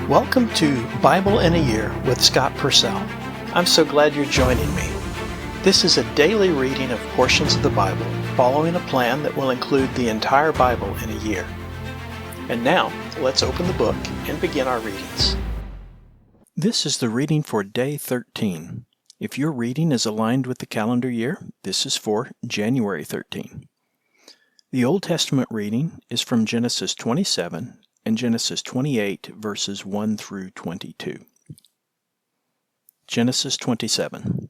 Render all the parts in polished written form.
Welcome to Bible in a Year with Scott Purcell. I'm so glad you're joining me. This is a daily reading of portions of the Bible, following a plan that will include the entire Bible in a year. And now, let's open the book and begin our readings. This is the reading for day 13. If your reading is aligned with the calendar year, this is for January 13. The Old Testament reading is from Genesis 27 and Genesis 28, verses 1 through 22. Genesis 27.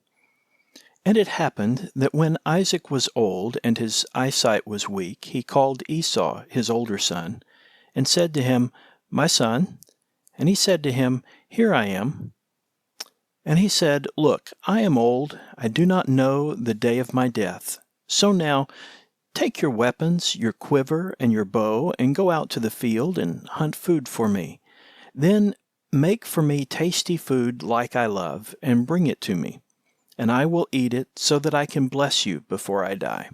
And it happened that when Isaac was old and his eyesight was weak, he called Esau, his older son, and said to him, My son. And he said to him, Here I am. And he said, Look, I am old, I do not know the day of my death. So now, take your weapons, your quiver, and your bow, and go out to the field and hunt food for me. Then make for me tasty food like I love, and bring it to me, and I will eat it so that I can bless you before I die.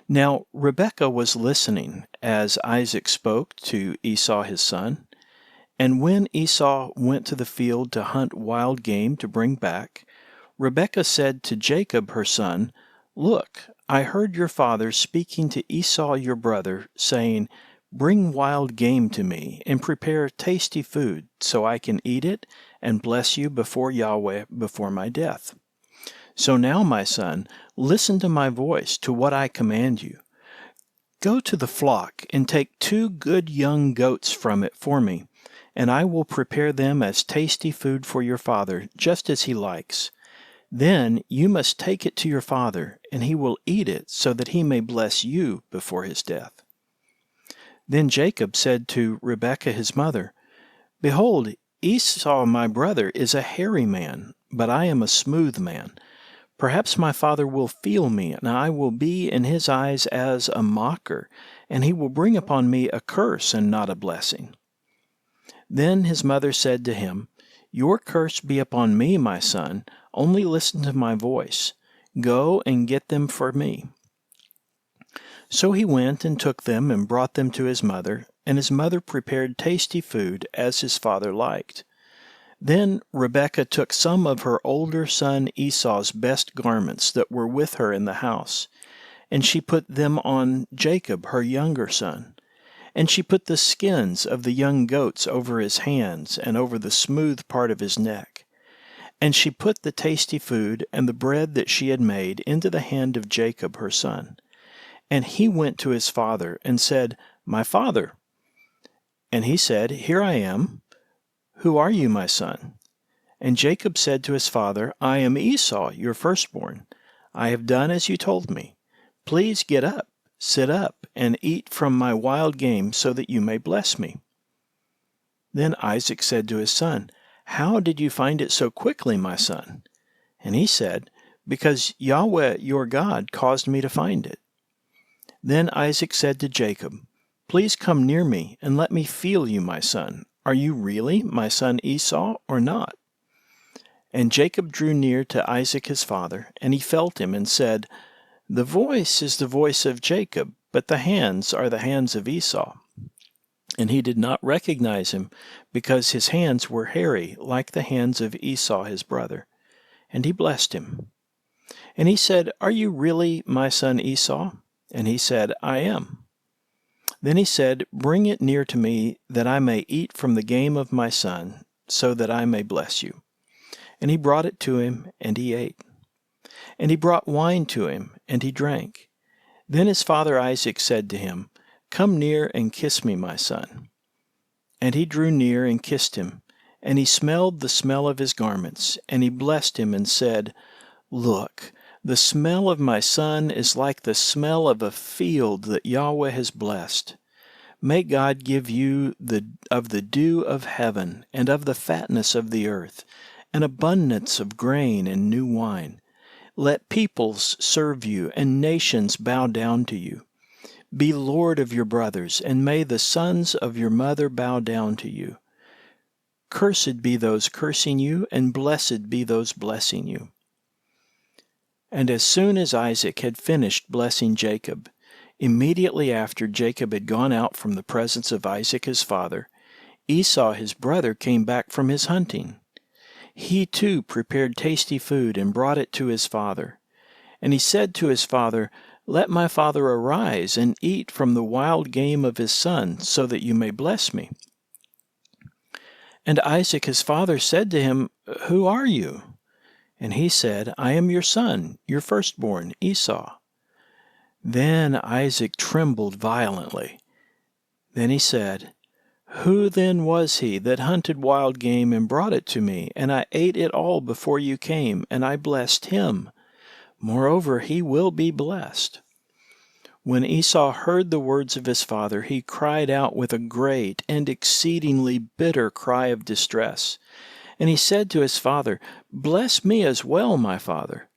Now Rebekah was listening as Isaac spoke to Esau his son. And when Esau went to the field to hunt wild game to bring back, Rebekah said to Jacob her son, Look, I heard your father speaking to Esau your brother, saying, Bring wild game to me, and prepare tasty food, so I can eat it and bless you before Yahweh before my death. So now, my son, listen to my voice, to what I command you. Go to the flock and take 2 good young goats from it for me, and I will prepare them as tasty food for your father, just as he likes. Then you must take it to your father, and he will eat it so that he may bless you before his death. Then Jacob said to Rebekah his mother, Behold, Esau my brother is a hairy man, but I am a smooth man. Perhaps my father will feel me, and I will be in his eyes as a mocker, and he will bring upon me a curse and not a blessing. Then his mother said to him, Your curse be upon me, my son, only listen to my voice. Go and get them for me. So he went and took them and brought them to his mother, and his mother prepared tasty food as his father liked. Then Rebekah took some of her older son Esau's best garments that were with her in the house, and she put them on Jacob her younger son. And she put the skins of the young goats over his hands and over the smooth part of his neck. And she put the tasty food and the bread that she had made into the hand of Jacob her son. And he went to his father and said, My father. And he said, Here I am. Who are you, my son? And Jacob said to his father, I am Esau, your firstborn. I have done as you told me. Please get up. Sit up and eat from my wild game so that you may bless me. Then Isaac said to his son, How did you find it so quickly, my son? And he said, Because Yahweh your God caused me to find it. Then Isaac said to Jacob, Please come near me and let me feel you, my son. Are you really my son Esau or not? And Jacob drew near to Isaac his father, and he felt him and said, The voice is the voice of Jacob, but the hands are the hands of Esau. And he did not recognize him, because his hands were hairy, like the hands of Esau his brother. And he blessed him. And he said, Are you really my son Esau? And he said, I am. Then he said, Bring it near to me, that I may eat from the game of my son, so that I may bless you. And he brought it to him, and he ate. And he brought wine to him, and he drank. Then his father Isaac said to him, Come near and kiss me, my son. And he drew near and kissed him, and he smelled the smell of his garments, and he blessed him and said, Look, the smell of my son is like the smell of a field that Yahweh has blessed. May God give you of the dew of heaven, and of the fatness of the earth, an abundance of grain and new wine. Let peoples serve you, and nations bow down to you. Be Lord of your brothers, and may the sons of your mother bow down to you. Cursed be those cursing you, and blessed be those blessing you. And as soon as Isaac had finished blessing Jacob, immediately after Jacob had gone out from the presence of Isaac his father, Esau his brother came back from his hunting. He too prepared tasty food and brought it to his father. And he said to his father, "Let my father arise and eat from the wild game of his son, so that you may bless me." And Isaac his father said to him, "Who are you?" And he said, "I am your son, your firstborn, Esau." Then Isaac trembled violently. Then he said, "Who then was he that hunted wild game and brought it to me? And I ate it all before you came, and I blessed him. Moreover, he will be blessed." When Esau heard the words of his father, he cried out with a great and exceedingly bitter cry of distress. And he said to his father, "Bless me as well, my father."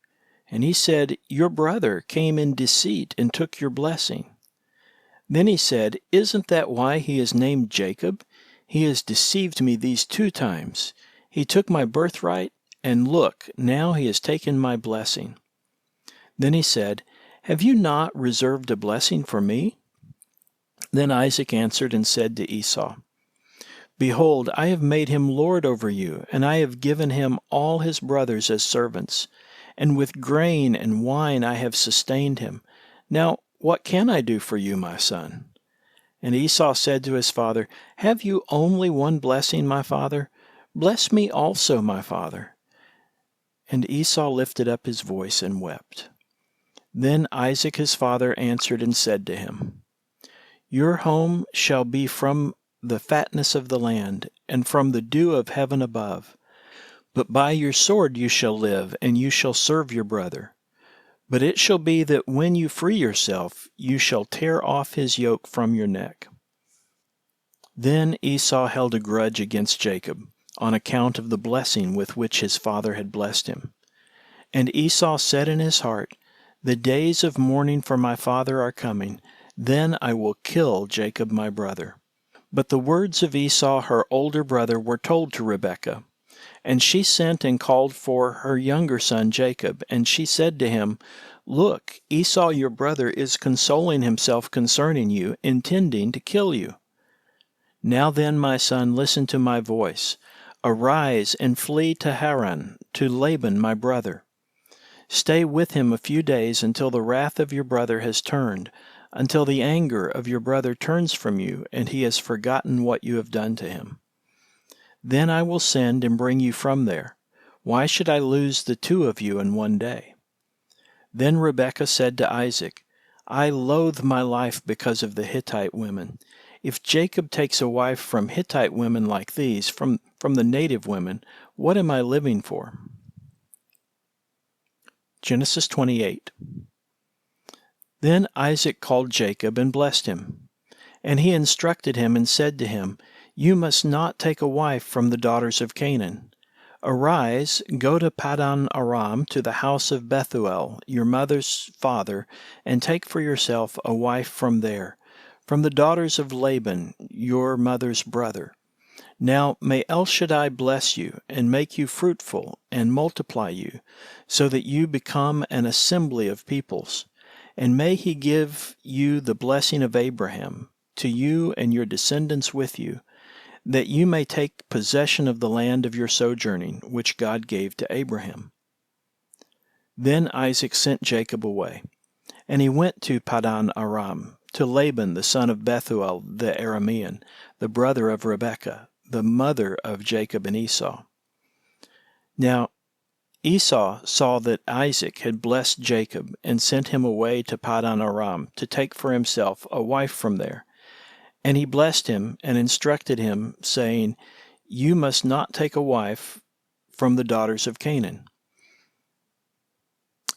And he said, "Your brother came in deceit and took your blessing." Then he said, "Isn't that why he is named Jacob? He has deceived me these 2 times. He took my birthright, and look, now he has taken my blessing." Then he said, "Have you not reserved a blessing for me?" Then Isaac answered and said to Esau, "Behold, I have made him lord over you, and I have given him all his brothers as servants, and with grain and wine I have sustained him. Now what can I do for you, my son?" And Esau said to his father, "Have you only one blessing, my father? Bless me also, my father." And Esau lifted up his voice and wept. Then Isaac his father answered and said to him, "Your home shall be from the fatness of the land, and from the dew of heaven above. But by your sword you shall live, and you shall serve your brother. But it shall be that when you free yourself, you shall tear off his yoke from your neck." Then Esau held a grudge against Jacob, on account of the blessing with which his father had blessed him. And Esau said in his heart, "The days of mourning for my father are coming, then I will kill Jacob my brother." But the words of Esau her older brother were told to Rebekah. And she sent and called for her younger son Jacob, and she said to him, "Look, Esau your brother is consoling himself concerning you, intending to kill you. Now then, my son, listen to my voice. Arise and flee to Haran, to Laban my brother. Stay with him a few days until the wrath of your brother has turned, until the anger of your brother turns from you, and he has forgotten what you have done to him. Then I will send and bring you from there. Why should I lose the 2 of you in one day?" Then Rebekah said to Isaac, "I loathe my life because of the Hittite women. If Jacob takes a wife from Hittite women like these, from the native women, what am I living for?" Genesis 28. Then Isaac called Jacob and blessed him. And he instructed him and said to him, "You must not take a wife from the daughters of Canaan. Arise, go to Paddan Aram, to the house of Bethuel, your mother's father, and take for yourself a wife from there, from the daughters of Laban, your mother's brother. Now may El Shaddai bless you, and make you fruitful, and multiply you, so that you become an assembly of peoples. And may he give you the blessing of Abraham, to you and your descendants with you, that you may take possession of the land of your sojourning, which God gave to Abraham." Then Isaac sent Jacob away, and he went to Paddan Aram, to Laban the son of Bethuel the Aramean, the brother of Rebekah, the mother of Jacob and Esau. Now Esau saw that Isaac had blessed Jacob, and sent him away to Paddan Aram to take for himself a wife from there. And he blessed him and instructed him, saying, "You must not take a wife from the daughters of Canaan."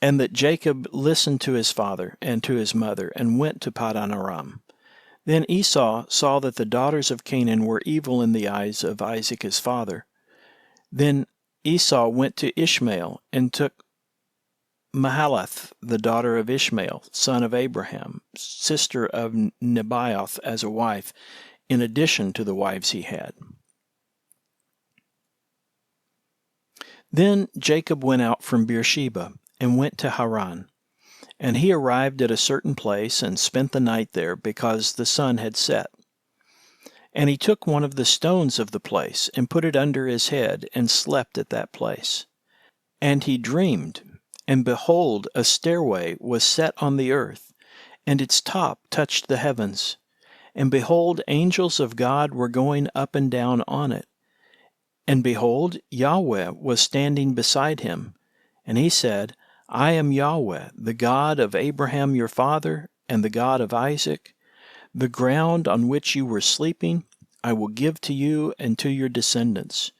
And that Jacob listened to his father and to his mother, and went to Paddan Aram. Then Esau saw that the daughters of Canaan were evil in the eyes of Isaac his father. Then Esau went to Ishmael, and took Mahalath, the daughter of Ishmael, son of Abraham, sister of Nebaioth, as a wife, in addition to the wives he had. Then Jacob went out from Beersheba, and went to Haran. And he arrived at a certain place, and spent the night there, because the sun had set. And he took one of the stones of the place, and put it under his head, and slept at that place. And he dreamed, and behold, a stairway was set on the earth, and its top touched the heavens. And behold, angels of God were going up and down on it. And behold, Yahweh was standing beside him. And he said, I am Yahweh, the God of Abraham your father, and the God of Isaac. The ground on which you were sleeping I will give to you and to your descendants.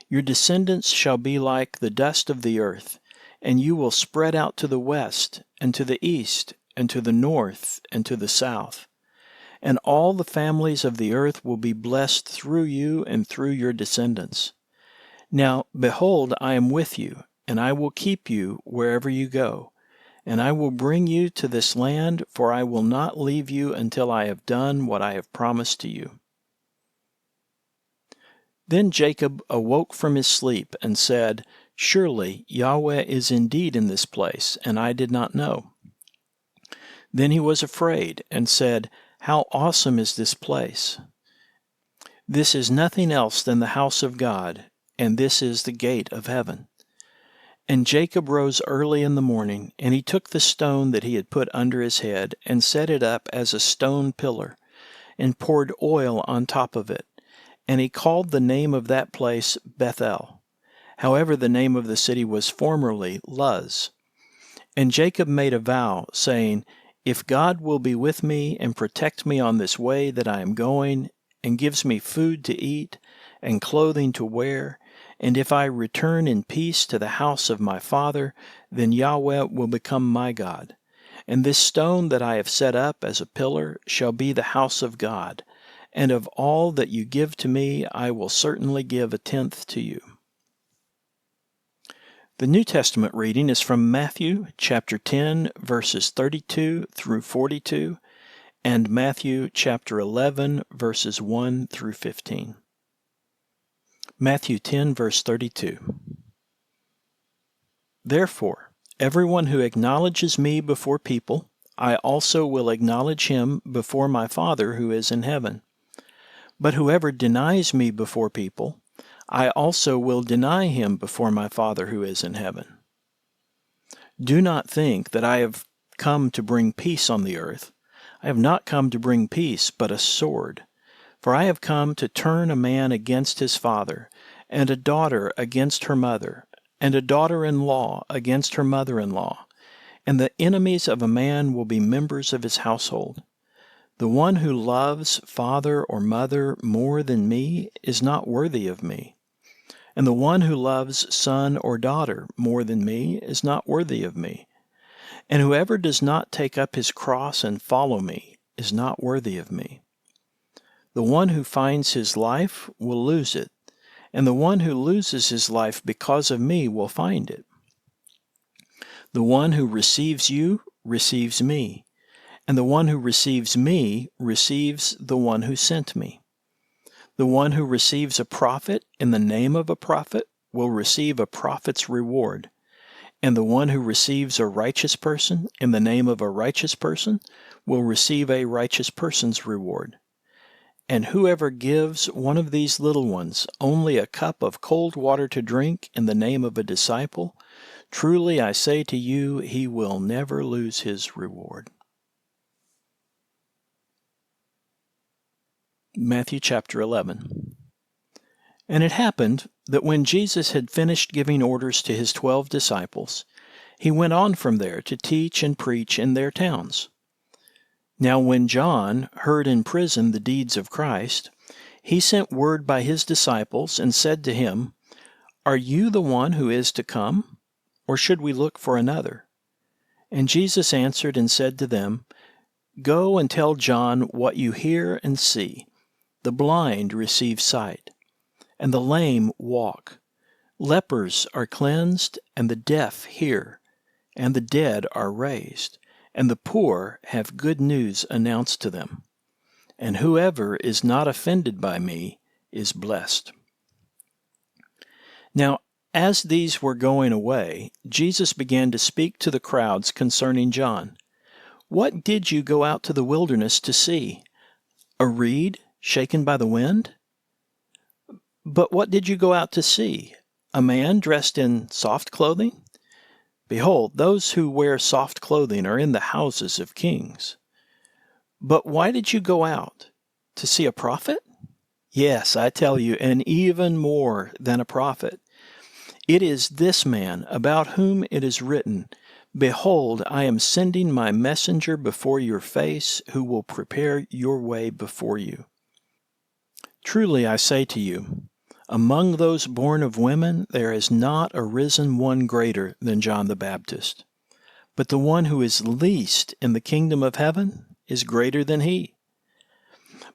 Your descendants shall be like the dust of the earth, and you will spread out to the west, and to the east, and to the north, and to the south. And all the families of the earth will be blessed through you and through your descendants. Now, behold, I am with you, and I will keep you wherever you go. And I will bring you to this land, for I will not leave you until I have done what I have promised to you. Then Jacob awoke from his sleep and said, Surely Yahweh is indeed in this place, and I did not know. Then he was afraid and said, How awesome is this place! This is nothing else than the house of God, and this is the gate of heaven. And Jacob rose early in the morning, and he took the stone that he had put under his head, and set it up as a stone pillar, and poured oil on top of it. And he called the name of that place Bethel. However, the name of the city was formerly Luz. And Jacob made a vow, saying, If God will be with me, and protect me on this way that I am going, and gives me food to eat, and clothing to wear, and if I return in peace to the house of my father, then Yahweh will become my God. And this stone that I have set up as a pillar shall be the house of God. And of all that you give to me, I will certainly give a tenth to you. The New Testament reading is from Matthew chapter 10, verses 32 through 42, and Matthew chapter 11, verses 1 through 15. Matthew 10, verse 32. Therefore, everyone who acknowledges me before people, I also will acknowledge him before my Father who is in heaven. But whoever denies me before people, I also will deny him before my Father who is in heaven. Do not think that I have come to bring peace on the earth. I have not come to bring peace, but a sword. For I have come to turn a man against his father, and a daughter against her mother, and a daughter-in-law against her mother-in-law, and the enemies of a man will be members of his household. The one who loves father or mother more than me is not worthy of me, and the one who loves son or daughter more than me is not worthy of me. And whoever does not take up his cross and follow me is not worthy of me. The one who finds his life will lose it, and the one who loses his life because of me will find it. The one who receives you receives me, and the one who receives me receives the one who sent me. The one who receives a prophet in the name of a prophet will receive a prophet's reward, and the one who receives a righteous person in the name of a righteous person will receive a righteous person's reward. And whoever gives one of these little ones only a cup of cold water to drink in the name of a disciple, truly I say to you, he will never lose his reward. Matthew chapter 11. And it happened that when Jesus had finished giving orders to his 12 disciples, he went on from there to teach and preach in their towns. Now when John heard in prison the deeds of Christ, he sent word by his disciples and said to him, Are you the one who is to come, or should we look for another? And Jesus answered and said to them, Go and tell John what you hear and see. The blind receive sight, and the lame walk. Lepers are cleansed, and the deaf hear, and the dead are raised, and the poor have good news announced to them. And whoever is not offended by me is blessed. Now, as these were going away, Jesus began to speak to the crowds concerning John. What did you go out to the wilderness to see? A reed shaken by the wind? But what did you go out to see? A man dressed in soft clothing? Behold, those who wear soft clothing are in the houses of kings. But why did you go out? To see a prophet? Yes, I tell you, and even more than a prophet. It is this man about whom it is written, Behold, I am sending my messenger before your face, who will prepare your way before you. Truly I say to you, among those born of women there has not arisen one greater than John the Baptist. But the one who is least in the kingdom of heaven is greater than he.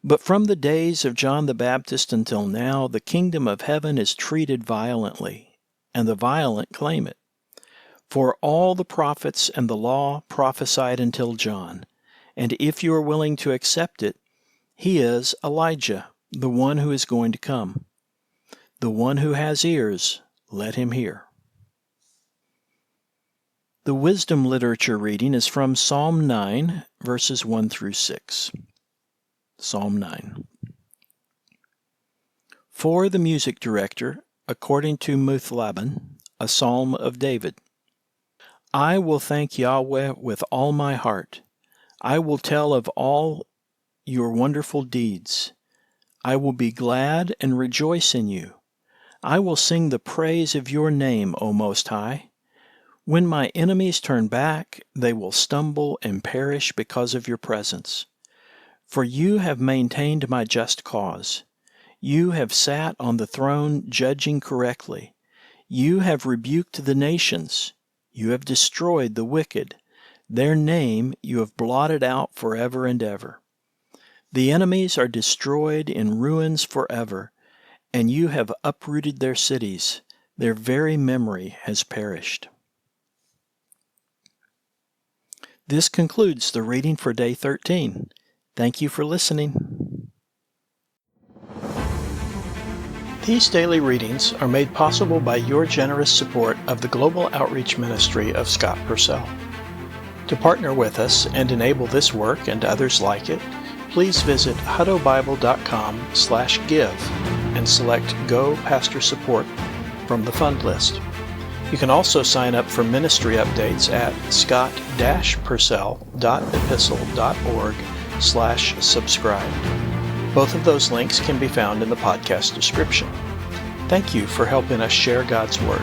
But from the days of John the Baptist until now, the kingdom of heaven is treated violently, and the violent claim it. For all the prophets and the law prophesied until John, and if you are willing to accept it, he is Elijah, the one who is going to come. The one who has ears, let him hear. The wisdom literature reading is from Psalm 9, verses 1 through 6. Psalm 9. For the music director, according to Muthlabben, a psalm of David. I will thank Yahweh with all my heart. I will tell of all your wonderful deeds. I will be glad and rejoice in you. I will sing the praise of your name, O Most High. When my enemies turn back, they will stumble and perish because of your presence. For you have maintained my just cause. You have sat on the throne judging correctly. You have rebuked the nations. You have destroyed the wicked. Their name you have blotted out forever and ever. The enemies are destroyed in ruins forever, and you have uprooted their cities. Their very memory has perished. This concludes the reading for Day 13. Thank you for listening. These daily readings are made possible by your generous support of the Global Outreach Ministry of Scott Purcell. To partner with us and enable this work and others like it, please visit huttobible.com/give and select Go Pastor Support from the fund list. You can also sign up for ministry updates at scott-purcell.epistle.org/subscribe. Both of those links can be found in the podcast description. Thank you for helping us share God's Word.